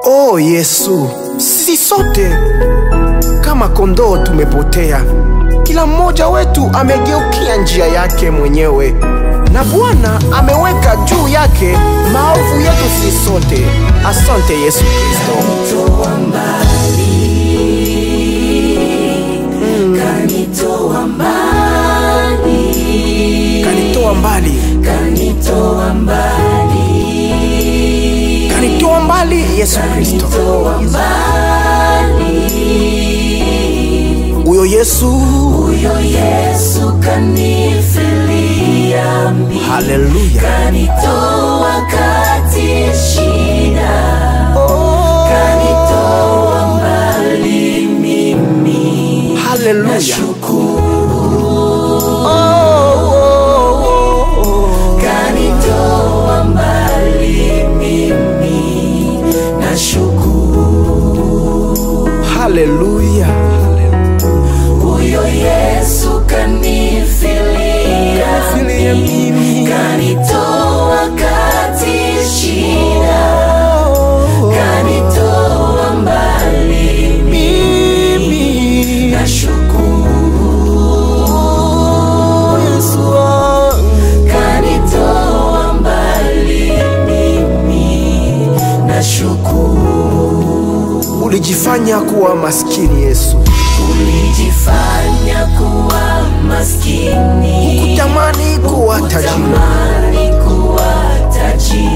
Oh Yesu, sisi sote kama kondoo tumepotea. Kila mmoja wetu amegeukia njia yake mwenyewe, na Bwana ameweka juu yake maovu yetu sisi sote. Asante Yesu Kristo. Kanitoa mbali, kanitoa mbali, Kanitoa mbali, kanitoa mbali, kanitoa mbali Yesu Kristo. kanitoa mbali. Huyo Yesu kanifilia mimi. Haleluya. Kanitoa kati ya shida, kanitoa mbali mimi. Haleluya. Nashukuru. Kanitoa mbali mimi. Nashukuru. Haleluya. Huyo Yesu kanifilia mimi, kanitoa kati ya shida, kanitoa mbali mimi. Nashukuru Yesu wangu, kanitoa mbali mimi. Nashukuru. Ulijifanya kuwa maskini Yesu, Ulijifanya kuwa maskini, kutamani kuwa tajiri. kutamani kuwa tajiri.